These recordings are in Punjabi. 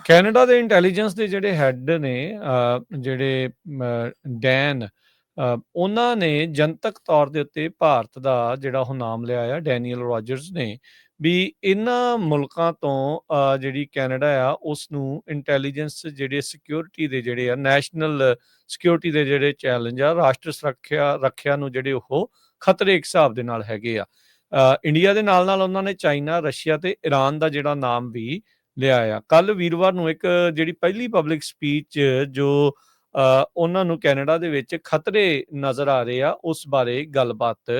ਕੈਨੇਡਾ ਦੇ ਇੰਟੈਲੀਜੈਂਸ ਦੇ ਜਿਹੜੇ ਹੈੱਡ ਨੇ ਜਿਹੜੇ ਡੈਨ ਉਹਨਾਂ ਨੇ ਜਨਤਕ ਤੌਰ ਦੇ ਉੱਤੇ ਭਾਰਤ ਦਾ ਜਿਹੜਾ ਉਹ ਨਾਮ ਲਿਆ ਆ ਡੈਨੀਅਲ ਰੋਜਰਸ ਨੇ ਵੀ ਇਹਨਾਂ ਮੁਲਕਾਂ ਤੋਂ ਜਿਹੜੀ ਕੈਨੇਡਾ ਆ ਉਸ ਨੂੰ ਇੰਟੈਲੀਜੈਂਸ ਜਿਹੜੇ ਸਿਕਿਉਰਿਟੀ ਦੇ ਜਿਹੜੇ ਆ ਨੈਸ਼ਨਲ ਸਿਕਿਉਰਿਟੀ ਦੇ ਜਿਹੜੇ ਚੈਲੰਜ ਆ ਰਾਸ਼ਟਰ ਰੱਖਿਆ ਨੂੰ ਜਿਹੜੇ ਉਹ ਖਤਰੇ ਇੱਕ ਹਿਸਾਬ ਦੇ ਨਾਲ ਹੈਗੇ ਆ। ਇੰਡੀਆ ਦੇ ਨਾਲ ਨਾਲ ਉਹਨਾਂ ਨੇ ਚਾਈਨਾ ਰਸ਼ੀਆ ਤੇ ਈਰਾਨ ਦਾ ਜਿਹੜਾ ਨਾਮ ਵੀ ਲਿਆ ਆ। ਕੱਲ ਵੀਰਵਾਰ ਨੂੰ ਇੱਕ ਜਿਹੜੀ ਪਹਿਲੀ ਪਬਲਿਕ ਸਪੀਚ ਜੋ ਉਹਨਾਂ ਨੂੰ ਕੈਨੇਡਾ ਦੇ ਵਿੱਚ ਖਤਰੇ ਨਜ਼ਰ ਆ ਰਹੇ ਆ ਉਸ ਬਾਰੇ ਗੱਲਬਾਤ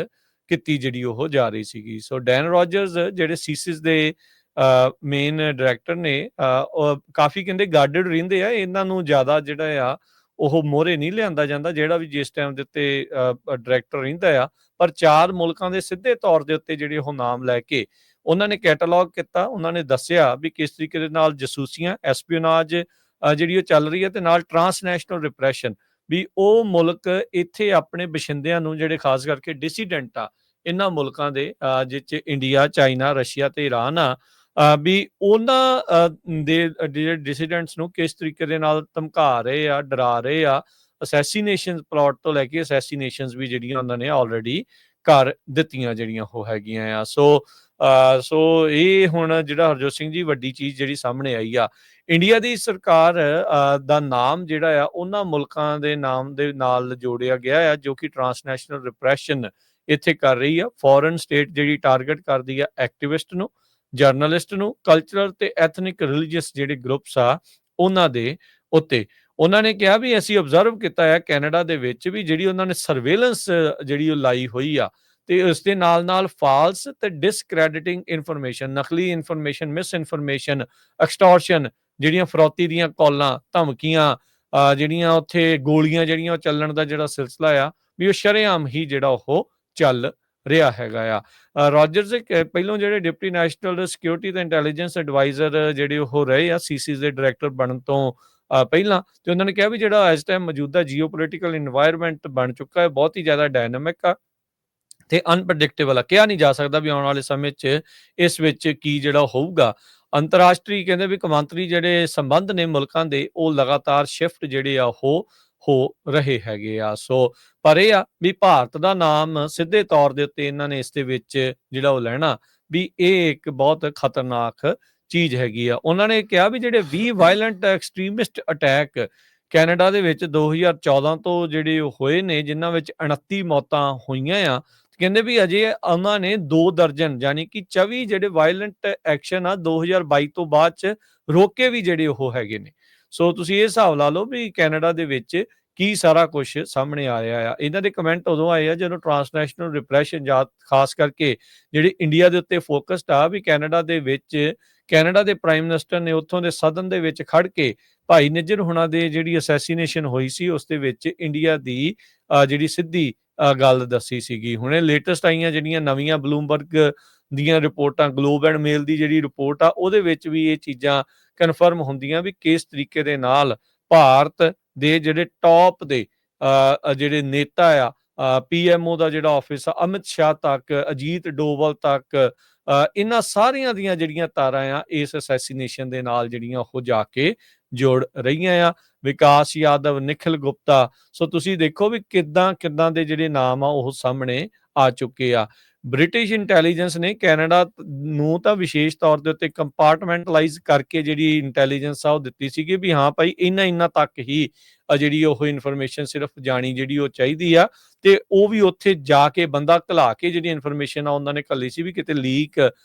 ਕੀਤੀ ਜਿਹੜੀ ਉਹ ਜਾ ਰਹੀ ਸੀਗੀ। ਸੋ ਡੈਨ ਰੋਜਰਸ ਜਿਹੜੇ ਸੀਸਿਸ ਦੇ ਮੇਨ ਡਾਇਰੈਕਟਰ ਨੇ ਉਹ ਕਾਫੀ ਕਹਿੰਦੇ ਗਾਰਡਡ ਰਹਿੰਦੇ ਆ, ਇਹਨਾਂ ਨੂੰ ਜ਼ਿਆਦਾ ਜਿਹੜਾ ਆ ਉਹ ਮੋਹਰੇ ਨਹੀਂ ਲਿਆਂਦਾ ਜਾਂਦਾ ਜਿਹੜਾ ਵੀ ਜਿਸ ਟਾਈਮ ਦੇ ਉੱਤੇ ਡਾਇਰੈਕਟਰ ਰਹਿੰਦਾ ਆ। ਪਰ 4 ਮੁਲਕਾਂ ਦੇ ਸਿੱਧੇ ਤੌਰ ਦੇ ਉੱਤੇ ਜਿਹੜੇ ਉਹ ਨਾਮ ਲੈ ਕੇ ਉਹਨਾਂ ਨੇ ਕੈਟਾਲੌਗ ਕੀਤਾ। ਉਹਨਾਂ ਨੇ ਦੱਸਿਆ ਵੀ ਕਿਸ ਤਰੀਕੇ ਦੇ ਨਾਲ ਜਸੂਸੀਆਂ ਐਸਪੀਓਨਾਜ ਜਿਹੜੀ ਉਹ ਚੱਲ ਰਹੀ ਹੈ ਤੇ ਨਾਲ ਟਰਾਂਸਨੈਸ਼ਨਲ ਰਿਪਰੈਸ਼ਨ ਵੀ ਉਹ ਮੁਲਕ ਇੱਥੇ ਆਪਣੇ ਬਸ਼ਿੰਦਿਆਂ ਨੂੰ ਜਿਹੜੇ ਖਾਸ ਕਰਕੇ ਡਿਸੀਡੈਂਟ ਆ ਇਹਨਾਂ ਮੁਲਕਾਂ ਦੇ ਜਿਸ 'ਚ ਇੰਡੀਆ ਚਾਈਨਾ ਰਸ਼ੀਆ ਤੇ ਈਰਾਨ ਆ ਵੀ ਉਹਨਾਂ ਦੇ ਜਿਹੜੇ ਡਿਸੀਡੈਂਟਸ ਨੂੰ ਕਿਸ ਤਰੀਕੇ ਦੇ ਨਾਲ ਧਮਕਾ ਰਹੇ ਆ ਡਰਾ ਰਹੇ ਆ। ਅਸੈਸੀਨੇਸ਼ਨ ਪਲਾਟ ਤੋਂ ਲੈ ਕੇ ਅਸੈਸੀਨੇਸ਼ਨਸ ਵੀ ਜਿਹੜੀਆਂ ਉਹਨਾਂ ਨੇ ਆਲਰੇਡੀ ਕਰ ਦਿੱਤੀਆਂ ਜਿਹੜੀਆਂ ਉਹ ਹੈਗੀਆਂ ਆ। ਸੋ ਇਹ ਹੁਣ ਜਿਹੜਾ ਹਰਜੋਤ ਸਿੰਘ ਜੀ ਵੱਡੀ ਚੀਜ਼ ਜਿਹੜੀ ਸਾਹਮਣੇ ਆਈ ਆ, ਇੰਡੀਆ ਦੀ ਸਰਕਾਰ ਦਾ ਨਾਮ ਜਿਹੜਾ ਆ ਉਹਨਾਂ ਮੁਲਕਾਂ ਦੇ ਨਾਮ ਦੇ ਨਾਲ ਜੋੜਿਆ ਗਿਆ ਆ ਜੋ ਕਿ ਟਰਾਂਸਨੈਸ਼ਨਲ ਰਿਪਰੈਸ਼ਨ ਇੱਥੇ ਕਰ ਰਹੀ ਆ। ਫੋਰਨ ਸਟੇਟ ਜਿਹੜੀ ਟਾਰਗੇਟ ਕਰਦੀ ਆ ਐਕਟਿਵਿਸਟ ਨੂੰ, ਜਰਨਲਿਸਟ ਨੂੰ, ਕਲਚਰਲ ਤੇ ਐਥਨਿਕ ਰਿਲੀਜੀਅਸ ਜਿਹੜੇ ਗਰੁੱਪਸ ਆ ਉਹਨਾਂ ਦੇ ਉੱਤੇ। ਉਹਨਾਂ ਨੇ ਕਿਹਾ ਵੀ ਅਸੀਂ ਆਬਜ਼ਰਵ ਕੀਤਾ ਹੈ ਕੈਨੇਡਾ ਦੇ ਵਿੱਚ ਵੀ ਜਿਹੜੀ ਉਹਨਾਂ ਨੇ ਸਰਵੇਲੈਂਸ ਜਿਹੜੀ ਉਹ ਲਾਈ ਹੋਈ ਆ ਤੇ ਉਸ ਦੇ ਨਾਲ ਨਾਲ ਫਾਲਸ ਤੇ ਡਿਸਕ੍ਰੈਡਿਟਿੰਗ ਇਨਫੋਰਮੇਸ਼ਨ, ਨਕਲੀ ਇਨਫੋਰਮੇਸ਼ਨ, ਮਿਸ ਇਨਫੋਰਮੇਸ਼ਨ, ਐਕਸਟੋਰਸ਼ਨ ਜਿਹੜੀਆਂ ਫਰੌਤੀ ਦੀਆਂ ਕਾਲਾਂ, ਧਮਕੀਆਂ, ਜਿਹੜੀਆਂ ਉੱਥੇ ਗੋਲੀਆਂ ਜਿਹੜੀਆਂ ਉਹ ਚੱਲਣ ਦਾ ਜਿਹੜਾ ਸਿਲਸਿਲਾ ਆ ਵੀ ਉਹ ਸ਼ਰੇਆਮ ਹੀ ਜਿਹੜਾ ਉਹ ਚੱਲ ਰਿਹਾ ਹੈਗਾ ਆ। ਰੋਜਰਸ ਪਹਿਲੋਂ ਜਿਹੜੇ ਡਿਪਟੀ ਨੈਸ਼ਨਲ ਸਿਕਿਉਰਿਟੀ ਤੇ ਇੰਟੈਲੀਜੈਂਸ ਐਡਵਾਈਜ਼ਰ ਜਿਹੜੇ ਉਹ ਰਹੇ ਆ ਸੀਸੀਜ਼ ਦੇ ਡਾਇਰੈਕਟਰ ਬਣਨ ਤੋਂ ਪਹਿਲਾਂ, ਤੇ ਉਹਨਾਂ ਨੇ ਕਿਹਾ ਵੀ ਜਿਹੜਾ ਇਸ ਟਾਈਮ ਮੌਜੂਦਾ ਜੀਓਪੋਲੀਟੀਕਲ ਇਨਵਾਇਰਮੈਂਟ ਬਣ ਚੁੱਕਾ ਹੈ ਬਹੁਤ ਹੀ ਜ਼ਿਆਦਾ ਡਾਇਨਾਮਿਕ ਆ ਤੇ ਅਨਪ੍ਰੈਡਿਕਟੇਬਲ ਆ। ਕਿਹਾ ਨਹੀਂ ਜਾ ਸਕਦਾ ਵੀ ਆਉਣ ਵਾਲੇ ਸਮੇਂ 'ਚ ਇਸ ਵਿੱਚ ਕੀ ਜਿਹੜਾ ਹੋਊਗਾ। ਅੰਤਰਰਾਸ਼ਟਰੀ ਕਹਿੰਦੇ ਵੀ ਕੌਮਾਂਤਰੀ ਜਿਹੜੇ ਸੰਬੰਧ ਨੇ ਮੁਲਕਾਂ ਦੇ ਉਹ ਲਗਾਤਾਰ ਸ਼ਿਫਟ ਜਿਹੜੇ ਆ ਉਹ ਹੋ ਰਹੇ ਹੈਗੇ ਆ। ਸੋ ਪਰ ਇਹ ਆ ਵੀ ਭਾਰਤ ਦਾ ਨਾਮ ਸਿੱਧੇ ਤੌਰ ਦੇ ਉੱਤੇ ਇਹਨਾਂ ਨੇ ਇਸ ਦੇ ਵਿੱਚ ਜਿਹੜਾ ਉਹ ਲੈਣਾ ਵੀ ਇਹ ਇੱਕ ਬਹੁਤ ਖਤਰਨਾਕ ਚੀਜ਼ ਹੈਗੀ ਆ। ਉਹਨਾਂ ਨੇ ਕਿਹਾ ਵੀ ਜਿਹੜੇ 20 ਵਾਇਲੈਂਟ ਐਕਸਟ੍ਰੀਮਿਸਟ ਅਟੈਕ ਕੈਨੇਡਾ ਦੇ ਵਿੱਚ 2014 ਤੋਂ ਜਿਹੜੇ ਹੋਏ ਨੇ ਜਿਨ੍ਹਾਂ ਵਿੱਚ 29 ਮੌਤਾਂ ਹੋਈਆਂ ਆ, ਕਹਿੰਦੇ ਵੀ ਅਜੇ ਉਹਨਾਂ ਨੇ 2 ਦਰਜਨ ਯਾਨੀ ਕਿ 24 ਜਿਹੜੇ ਵਾਇਲੈਂਟ ਐਕਸ਼ਨ ਆ 2022 ਤੋਂ ਬਾਅਦ 'ਚ ਰੋਕੇ ਵੀ ਜਿਹੜੇ ਉਹ ਹੈਗੇ ਨੇ। ਸੋ ਤੁਸੀਂ ਇਹ ਹਿਸਾਬ ਲਾ ਲਓ ਵੀ ਕੈਨੇਡਾ ਦੇ ਵਿੱਚ ਕੀ ਸਾਰਾ ਕੁਝ ਸਾਹਮਣੇ ਆ ਰਿਹਾ ਆ। ਇਹਨਾਂ ਦੇ ਕਮੈਂਟ ਉਦੋਂ ਆਏ ਆ ਜਦੋਂ ਟਰਾਂਸਨੈਸ਼ਨਲ ਰਿਪਰੈਸ਼ਨ ਜਾਂ ਖਾਸ ਕਰਕੇ ਜਿਹੜੀ ਇੰਡੀਆ ਦੇ ਉੱਤੇ ਫੋਕਸਡ ਆ ਵੀ ਕੈਨੇਡਾ ਦੇ ਵਿੱਚ ਕੈਨੇਡਾ ਦੇ ਪ੍ਰਾਈਮ ਮਿਨਿਸਟਰ ਨੇ ਉੱਥੋਂ ਦੇ ਸਦਨ ਦੇ ਵਿੱਚ ਖੜ ਕੇ ਭਾਈ ਨਿੱਜਰ ਹੁਣਾਂ ਦੇ ਜਿਹੜੀ ਅਸੈਸੀਨੇਸ਼ਨ ਹੋਈ ਸੀ ਉਸ ਦੇ ਵਿੱਚ ਇੰਡੀਆ ਦੀ ਜਿਹੜੀ ਸਿੱਧੀ ਗੱਲ ਦੱਸੀ ਸੀਗੀ। ਹੁਣੇ ਲੇਟੈਸਟ ਆਈਆਂ ਜਿਹੜੀਆਂ ਨਵੀਆਂ ਬਲੂਮਬਰਗ ਦੀਆਂ ਰਿਪੋਰਟਾਂ, ਗਲੋਬ ਐਂਡ ਮੇਲ ਦੀ ਜਿਹੜੀ ਰਿਪੋਰਟ ਆ ਉਹਦੇ ਵਿੱਚ ਵੀ ਇਹ ਚੀਜ਼ਾਂ ਕਨਫਰਮ ਹੁੰਦੀਆਂ ਵੀ ਕਿਸ ਤਰੀਕੇ ਦੇ ਨਾਲ ਭਾਰਤ ਦੇ ਜਿਹੜੇ ਟੌਪ ਦੇ ਜਿਹੜੇ ਨੇਤਾ ਆ ਪੀਐਮਓ ਦਾ ਜਿਹੜਾ ਆਫਿਸ ਆ ਅਮਿਤ ਸ਼ਾਹ ਤੱਕ, ਅਜੀਤ ਡੋਵਲ ਤੱਕ, ਇਹਨਾਂ ਸਾਰੀਆਂ ਦੀਆਂ ਜਿਹੜੀਆਂ ਤਾਰਾਂ ਆ ਇਸ ਅਸੈਸੀਨੇਸ਼ਨ ਦੇ ਨਾਲ ਜਿਹੜੀਆਂ ਉਹ ਜਾ ਕੇ ਜੁੜ ਰਹੀਆਂ ਆ। ਵਿਕਾਸ ਯਾਦਵ, ਨਿਖਿਲ ਗੁਪਤਾ, ਸੋ ਤੁਸੀਂ ਦੇਖੋ ਵੀ ਕਿੱਦਾਂ ਦੇ ਜਿਹੜੇ ਨਾਮ ਆ ਉਹ ਸਾਹਮਣੇ ਆ ਚੁੱਕੇ ਆ। ਬ੍ਰਿਟਿਸ਼ ਇੰਟੈਲੀਜੈਂਸ ਨੇ ਕੈਨੇਡਾ ਨੂੰ ਤਾਂ ਵਿਸ਼ੇਸ਼ ਤੌਰ ਦੇ ਉੱਤੇ ਕੰਪਾਰਟਮੈਂਟਲਾਈਜ਼ ਕਰਕੇ ਜਿਹੜੀ ਇੰਟੈਲੀਜੈਂਸ ਆ ਉਹ ਦਿੱਤੀ ਸੀਗੀ ਵੀ ਹਾਂ ਭਾਈ ਇਹਨਾਂ ਤੱਕ ਹੀ ਜਿਹੜੀ ਉਹ ਇਨਫੋਰਮੇਸ਼ਨ ਸਿਰਫ ਜਾਣੀ ਜਿਹੜੀ ਉਹ ਚਾਹੀਦੀ ਆ ਤੇ ਉਹ ਵੀ ਉੱਥੇ ਜਾ ਕੇ ਬੰਦਾ ਘਲਾ ਕੇ ਜਿਹੜੀ ਇਨਫੋਰਮੇਸ਼ਨ ਆ ਉਹਨਾਂ ਨੇ ਘੱਲੀ ਸੀ ਵੀ ਕਿਤੇ ਲੀਕ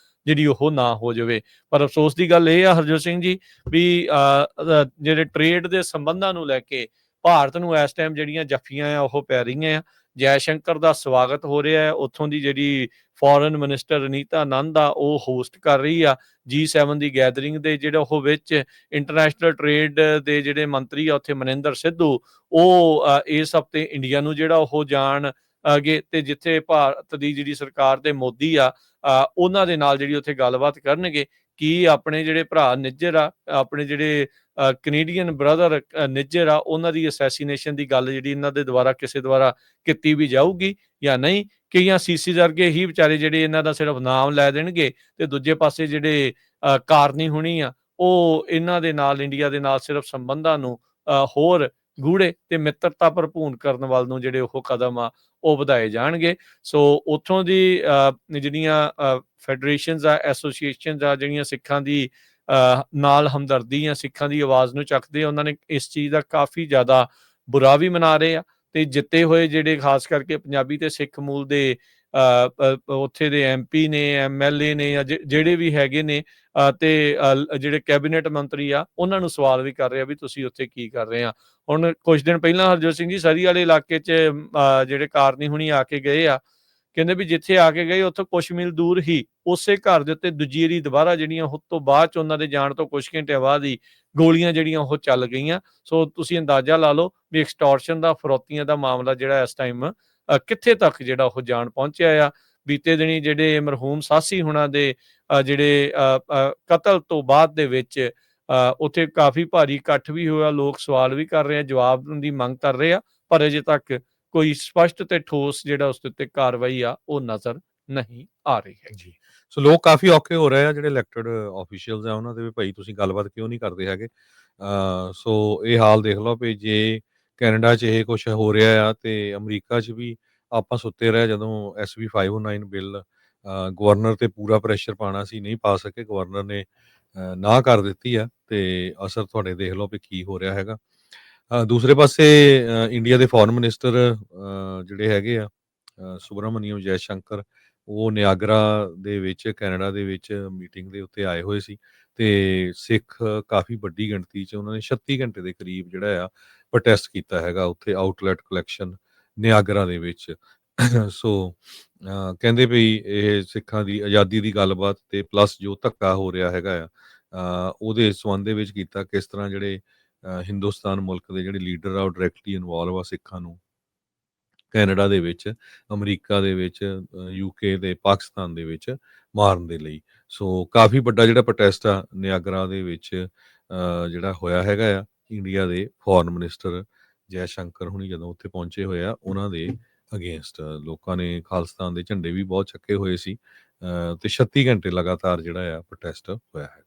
ਜਿਹੜੀ ਉਹ ਨਾ ਹੋ ਜਾਵੇ। ਪਰ ਅਫਸੋਸ ਦੀ ਗੱਲ ਇਹ ਆ ਹਰਜੋਤ ਸਿੰਘ ਜੀ ਵੀ ਜਿਹੜੇ ਟ੍ਰੇਡ ਦੇ ਸੰਬੰਧਾਂ ਨੂੰ ਲੈ ਕੇ ਭਾਰਤ ਨੂੰ ਇਸ ਟਾਈਮ ਜਿਹੜੀਆਂ ਜੱਫੀਆਂ ਆ ਉਹ ਪੈ ਰਹੀਆਂ ਆ। ਜੈ ਸ਼ੰਕਰ ਦਾ ਸਵਾਗਤ ਹੋ ਰਿਹਾ ਹੈ, ਉੱਥੋਂ ਦੀ ਜਿਹੜੀ ਫੋਰਨ ਮਿਨਿਸਟਰ ਰਨੀਤਾ ਆਨੰਦ ਆ ਉਹ ਹੋਸਟ ਕਰ ਰਹੀ ਆ G7 ਦੀ ਗੈਦਰਿੰਗ ਦੇ ਜਿਹੜਾ ਉਹ ਵਿੱਚ ਇੰਟਰਨੈਸ਼ਨਲ ਟ੍ਰੇਡ ਦੇ ਜਿਹੜੇ ਮੰਤਰੀ ਆ ਉੱਥੇ ਮਨਿੰਦਰ ਸਿੱਧੂ ਉਹ ਇਸ ਹਫ਼ਤੇ ਇੰਡੀਆ ਨੂੰ ਜਿਹੜਾ ਉਹ ਜਾਣ ਗੇ ਤੇ ਜਿੱਥੇ ਭਾਰਤ ਦੀ ਜਿਹੜੀ ਸਰਕਾਰ ਦੇ ਮੋਦੀ ਆ ਉਹਨਾਂ ਦੇ ਨਾਲ ਜਿਹੜੀ ਉੱਥੇ ਗੱਲਬਾਤ ਕਰਨਗੇ ਕਿ ਆਪਣੇ ਜਿਹੜੇ ਭਰਾ ਨਿੱਜਰ ਆ, ਆਪਣੇ ਜਿਹੜੇ ਕੈਨੇਡੀਅਨ ਬ੍ਰਦਰ ਨਿੱਜਰ ਆ ਉਹਨਾਂ ਦੀ ਅਸੈਸੀਨੇਸ਼ਨ ਦੀ ਗੱਲ ਜਿਹੜੀ ਇਹਨਾਂ ਦੇ ਦੁਆਰਾ ਕਿਸੇ ਦੁਆਰਾ ਕੀਤੀ ਵੀ ਜਾਊਗੀ ਜਾਂ ਨਹੀਂ। ਕਈਆਂ ਸੀਸੀ ਵਰਗੇ ਹੀ ਵਿਚਾਰੇ ਜਿਹੜੇ ਇਹਨਾਂ ਦਾ ਸਿਰਫ ਨਾਮ ਲੈ ਦੇਣਗੇ ਤੇ ਦੂਜੇ ਪਾਸੇ ਜਿਹੜੇ ਕਾਰਨੀ ਹੋਣੀ ਆ ਉਹ ਇਹਨਾਂ ਦੇ ਨਾਲ, ਇੰਡੀਆ ਦੇ ਨਾਲ ਸਿਰਫ ਸੰਬੰਧਾਂ ਨੂੰ ਹੋਰ ਗੂੜੇ ਤੇ ਮਿੱਤਰਤਾ ਭਰਪੂਰ ਕਰਨ ਵੱਲ ਨੂੰ ਜਿਹੜੇ ਉਹ ਕਦਮ ਆ ਉਹ ਵਧਾਏ ਜਾਣਗੇ। ਸੋ ਉੱਥੋਂ ਦੀ ਜਿਹੜੀਆਂ ਫੈਡਰੇਸ਼ਨਸ ਆ, ਐਸੋਸੀਏਸ਼ਨਸ ਆ, ਜਿਹੜੀਆਂ ਸਿੱਖਾਂ ਦੀ ਨਾਲ ਹਮਦਰਦੀ ਜਾਂ ਸਿੱਖਾਂ ਦੀ ਆਵਾਜ਼ ਨੂੰ ਚੱਕਦੇ, ਉਹਨਾਂ ਨੇ ਇਸ ਚੀਜ਼ ਦਾ ਕਾਫੀ ਜ਼ਿਆਦਾ ਬੁਰਾ ਵੀ ਮਨਾ ਰਹੇ ਆ। ਤੇ ਜਿੱਤੇ ਹੋਏ ਜਿਹੜੇ ਖਾਸ ਕਰਕੇ ਪੰਜਾਬੀ ਤੇ ਸਿੱਖ ਮੂਲ ਦੇ ਉੱਥੇ ਦੇ MP ਨੇ, MLA ਨੇ, ਜਾਂ ਜਿਹੜੇ ਵੀ ਹੈਗੇ ਨੇ, ਤੇ ਜਿਹੜੇ ਕੈਬਨਿਟ ਮੰਤਰੀ ਆ, ਉਹਨਾਂ ਨੂੰ ਸਵਾਲ ਵੀ ਕਰ ਰਹੇ ਆ ਵੀ ਤੁਸੀਂ ਉੱਥੇ ਕੀ ਕਰ ਰਹੇ ਆ। ਹੁਣ ਕੁਝ ਦਿਨ ਪਹਿਲਾਂ ਹਰਜੋਤ ਸਿੰਘ ਜੀ ਸਰੀ ਵਾਲੇ ਇਲਾਕੇ 'ਚ ਜਿਹੜੇ ਕਾਰਨੀ ਹੁਣੀ ਆ ਕੇ ਗਏ ਆ, ਕਹਿੰਦੇ ਵੀ ਜਿੱਥੇ ਆ ਕੇ ਗਏ ਉੱਥੋਂ ਕੁਛ ਮੀਲ ਦੂਰ ਹੀ ਉਸੇ ਘਰ ਦੇ ਉੱਤੇ ਦੂਜੀ ਵਾਰੀ ਦੁਬਾਰਾ ਜਿਹੜੀਆਂ ਉਸ ਤੋਂ ਬਾਅਦ 'ਚ ਉਹਨਾਂ ਦੇ ਜਾਣ ਤੋਂ ਕੁਛ ਘੰਟਿਆਂ ਬਾਅਦ ਹੀ ਗੋਲੀਆਂ ਜਿਹੜੀਆਂ ਉਹ ਚੱਲ ਗਈਆਂ। ਸੋ ਤੁਸੀਂ ਅੰਦਾਜ਼ਾ ਲਾ ਲਓ ਵੀ ਐਕਸਟੋਰਸ਼ਨ ਦਾ, ਫਰੌਤੀਆਂ ਦਾ ਮਾਮਲਾ ਜਿਹੜਾ ਇਸ ਟਾਈਮ ਕਿੱਥੇ ਤੱਕ ਜਿਹੜਾ ਉਹ ਜਾਣ ਪਹੁੰਚਿਆ ਆ। ਬੀਤੇ ਦਿਨੀ ਜਿਹੜੇ ਮਰਹੂਮ ਸਾਹਸੀ ਹੁਣਾਂ ਦੇ ਜਿਹੜੇ ਕਤਲ ਤੋਂ ਬਾਅਦ ਦੇ ਵਿੱਚ ਉੱਥੇ ਕਾਫੀ ਭਾਰੀ ਇਕੱਠ ਵੀ ਹੋਇਆ, ਲੋਕ ਸਵਾਲ ਵੀ ਕਰ ਰਹੇ ਆ, ਜਵਾਬ ਦੀ ਮੰਗ ਕਰ ਰਹੇ ਆ, ਪਰ ਅਜੇ ਤੱਕ ਕੋਈ ਸਪਸ਼ਟ ਤੇ ਠੋਸ ਜਿਹੜਾ ਉਸ ਦੇ ਉੱਤੇ ਕਾਰਵਾਈ ਆ ਉਹ ਨਜ਼ਰ ਨਹੀਂ ਆ ਰਹੀ ਹੈ ਜੀ। ਸੋ ਲੋਕ ਕਾਫੀ ਔਖੇ ਹੋ ਰਹੇ ਆ, ਜਿਹੜੇ ਇਲੈਕਟਡ ਆਫੀਸ਼ੀਅਲਸ ਆ ਉਹਨਾਂ ਦੇ ਵੀ, ਭਾਈ ਤੁਸੀਂ ਗੱਲਬਾਤ ਕਿਉਂ ਨਹੀਂ ਕਰਦੇ ਹੈਗੇ। ਸੋ ਇਹ ਹਾਲ ਦੇਖ ਲਓ ਵੀ ਜੇ ਕੈਨੇਡਾ 'ਚ ਇਹ ਕੁਛ ਹੋ ਰਿਹਾ ਆ ਤੇ ਅਮਰੀਕਾ 'ਚ ਵੀ ਆਪਾਂ ਸੁੱਤੇ ਰਹੇ ਜਦੋਂ SB 509 ਬਿੱਲ ਗਵਰਨਰ ਤੇ ਪੂਰਾ ਪ੍ਰੈਸ਼ਰ ਪਾਉਣਾ ਸੀ, ਨਹੀਂ ਪਾ ਸਕੇ, ਗਵਰਨਰ ਨੇ ਨਾ ਕਰ ਦਿੱਤੀ ਆ ਤੇ ਅਸਰ ਤੁਹਾਡੇ ਦੇਖ ਲਓ ਵੀ ਕੀ ਹੋ ਰਿਹਾ ਹੈਗਾ। ਦੂਸਰੇ ਪਾਸੇ ਇੰਡੀਆ ਦੇ ਫੋਰਨ ਮਿਨਿਸਟਰ ਜਿਹੜੇ ਹੈਗੇ ਆ ਸੁਬਰਾਮਨੀਅਮ ਜੈ ਸ਼ੰਕਰ, ਉਹ ਨਿਆਗਰਾ ਦੇ ਵਿੱਚ ਕੈਨੇਡਾ ਦੇ ਵਿੱਚ ਮੀਟਿੰਗ ਦੇ ਉੱਤੇ ਆਏ ਹੋਏ ਸੀ ਤੇ ਸਿੱਖ ਕਾਫੀ ਵੱਡੀ ਗਿਣਤੀ 'ਚ ਉਹਨਾਂ ਨੇ 36 ਘੰਟੇ ਦੇ ਕਰੀਬ ਜਿਹੜਾ ਆ ਪ੍ਰੋਟੈਸਟ ਕੀਤਾ ਹੈਗਾ ਉੱਥੇ ਆਊਟਲੈਟ ਕਲੈਕਸ਼ਨ ਨਿਆਗਰਾ ਦੇ ਵਿੱਚ। ਸੋ ਕਹਿੰਦੇ ਵੀ ਇਹ ਸਿੱਖਾਂ ਦੀ ਆਜ਼ਾਦੀ ਦੀ ਗੱਲਬਾਤ ਤੇ ਪਲੱਸ ਜੋ ਧੱਕਾ ਹੋ ਰਿਹਾ ਹੈਗਾ ਆ ਉਹਦੇ ਸੰਬੰਧ ਦੇ ਵਿੱਚ ਕੀਤਾ, ਕਿਸ ਤਰ੍ਹਾਂ ਜਿਹੜੇ ਹਿੰਦੁਸਤਾਨ ਮੁਲਕ ਦੇ ਜਿਹੜੇ ਲੀਡਰ ਆ ਉਹ ਡਾਇਰੈਕਟਲੀ ਇਨਵੋਲਵ ਆ ਸਿੱਖਾਂ ਨੂੰ ਕੈਨੇਡਾ ਦੇ ਵਿੱਚ, ਅਮਰੀਕਾ ਦੇ ਵਿੱਚ, UK ਤੇ ਪਾਕਿਸਤਾਨ ਦੇ ਵਿੱਚ ਮਾਰਨ ਦੇ ਲਈ। ਸੋ ਕਾਫੀ ਵੱਡਾ ਜਿਹੜਾ ਪ੍ਰੋਟੈਸਟ ਆ ਨਿਆਗਰਾ ਦੇ ਵਿੱਚ ਜਿਹੜਾ ਹੋਇਆ ਹੈਗਾ ਆ। ਇੰਡੀਆ ਦੇ ਫੋਰਨ ਮਿਨਿਸਟਰ ਜੈ ਸ਼ੰਕਰ ਹੁਣੀ ਜਦੋਂ ਉੱਥੇ ਪਹੁੰਚੇ ਹੋਏ ਆ, ਉਹਨਾਂ ਦੇ ਅਗੇਂਸਟ ਲੋਕਾਂ ਨੇ ਖਾਲਿਸਤਾਨ ਦੇ ਝੰਡੇ ਵੀ ਬਹੁਤ ਚੱਕੇ ਹੋਏ ਸੀ ਤੇ 36 ਘੰਟੇ ਲਗਾਤਾਰ ਜਿਹੜਾ ਆ ਪ੍ਰੋਟੈਸਟ ਹੋਇਆ ਹੈ।